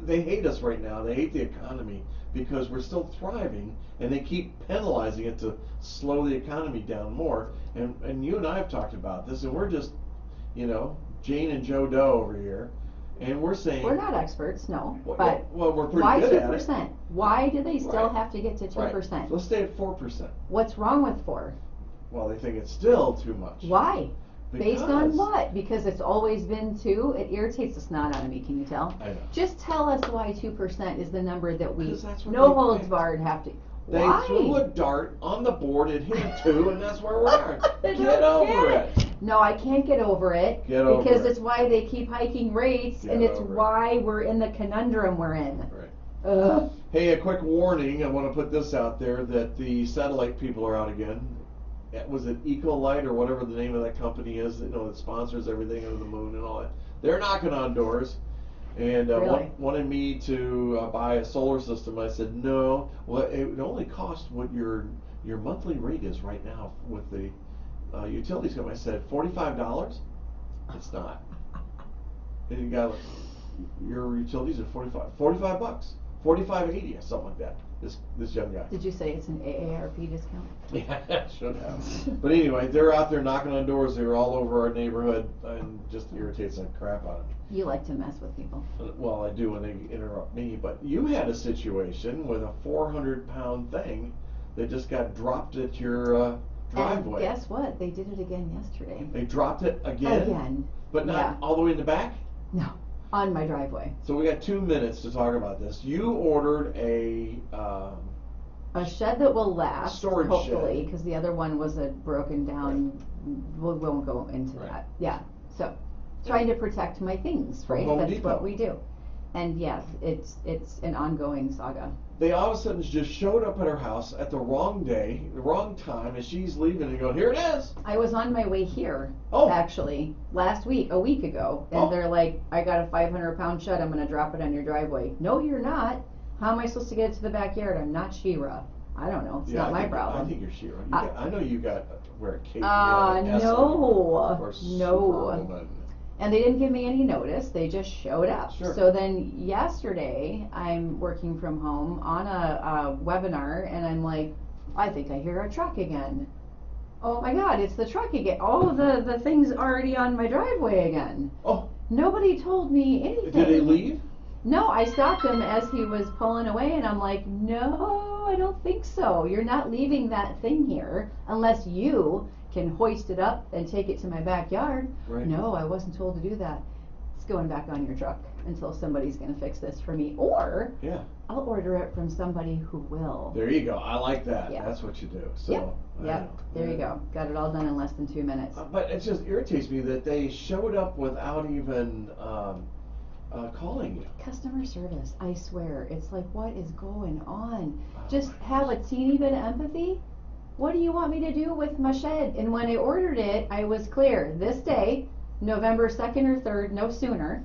They hate us right now. They hate the economy because we're still thriving, and they keep penalizing it to slow the economy down more. And you and I have talked about this, and we're just, Jane and Joe Doe over here, and we're saying We're not experts, no, Well, but well, we're pretty why good at it. 2%? Why do they still Right. have to get to 2%? Right. Let's stay at 4%. What's wrong with 4? Well, they think it's still too much. Why? Based on Because- what? Because it's always been 2? It irritates the snot out of me, can you tell? I know. Just tell us why 2% is the number that we, 'Cause that's what no they holds picked. barred, have to. They Why? threw a dart on the board, it hit a 2, and that's where we are. I Get don't over get it. No, I can't get over it. Get over because it. it's why they keep hiking rates, Get and it's over it. why we're in the conundrum we're in. Right. Ugh. Hey, a quick warning. I want to put this out there that the satellite people are out again. Was it Ecolite or whatever the name of that company is? That sponsors everything under the moon and all that. They're knocking on doors, and Really? wanted me to buy a solar system. I said no. Well, it would only cost what your monthly rate is right now with the utilities company. I said $45. It's not. And you got your utilities at $45 bucks, $45.80 or something like that. This young guy. Did you say it's an AARP discount? Yeah, should have. But anyway, they're out there knocking on doors. They're all over our neighborhood, and just irritates the crap out of me. You like to mess with people. Well, I do when they interrupt me. But you had a situation with a 400-pound thing that just got dropped at your driveway. And guess what? They did it again yesterday. They dropped it again. Again. But not Yeah. all the way in the back. No, on my driveway. So we got 2 minutes to talk about this. You ordered a A shed that will last, Storage hopefully, shed. because the other one was a broken down. We won't go into Right. that. Yeah. So, trying to protect my things, From right? Home That's Depot. what we do. And yes, it's an ongoing saga. They all of a sudden just showed up at her house at the wrong day, the wrong time, and she's leaving and going, here it is. I was on my way here, Oh. actually, a week ago, and Oh. they're like, I got a 500-pound shed, I'm going to drop it on your driveway. No, you're not. How am I supposed to get it to the backyard? I'm not She-Ra. I don't know. It's not my problem. I think you're She-Ra. I- I know you got wear a cape. no. Or No. Superwoman. And they didn't give me any notice. They just showed up. Sure. So then yesterday, I'm working from home on a webinar, and I'm like, I think I hear a truck again. Oh my God, it's the truck again. All of the things already on my driveway again. Oh, Nobody told me anything. did they leave? No, I stopped him as he was pulling away, and I'm like, no, I don't think so. You're not leaving that thing here unless you can hoist it up and take it to my backyard. Right. No, I wasn't told to do that. It's going back on your truck until somebody's going to fix this for me, or Yeah. I'll order it from somebody who will. There you go. I like that. Yeah. That's what you do. So. Yep. I Yep. know. There you Yeah. go. Got it all done in less than 2 minutes. But it just irritates me that they showed up without even calling you. Customer service, I swear. It's like, what is going on? Just have a teeny bit of empathy. What do you want me to do with my shed? And when I ordered it, I was clear. This day, November 2nd or 3rd, no sooner,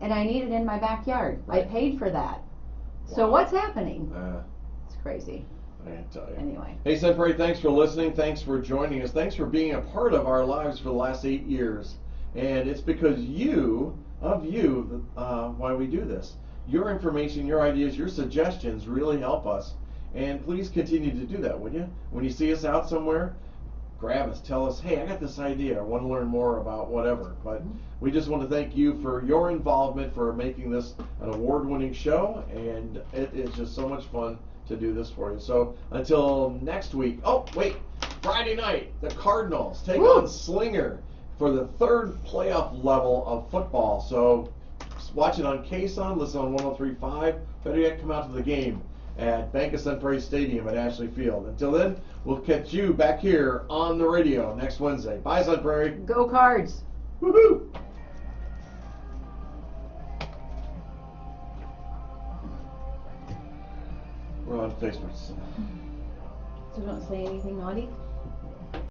and I need it in my backyard. I Right. paid for that. So Wow. what's happening? Uh, It's crazy. I can't tell you. Anyway. Hey, Prairie, thanks for listening. Thanks for joining us. Thanks for being a part of our lives for the last 8 years. And it's because why we do this. Your information, your ideas, your suggestions really help us. And please continue to do that, would you? When you see us out somewhere, grab us. Tell us, hey, I got this idea. I want to learn more about whatever. But we just want to thank you for your involvement, for making this an award-winning show. And it is just so much fun to do this for you. So until next week. Oh, wait. Friday night, the Cardinals take Woo! on Slinger for the 3rd playoff level of football. So watch it on KSON, listen on 103.5. Better yet, come out to the game at Bank of Sun Prairie Stadium at Ashley Field. Until then, we'll catch you back here on the radio next Wednesday. Bye, Sun Prairie. Go Cards. Woohoo! We're on Facebook. So don't say anything naughty.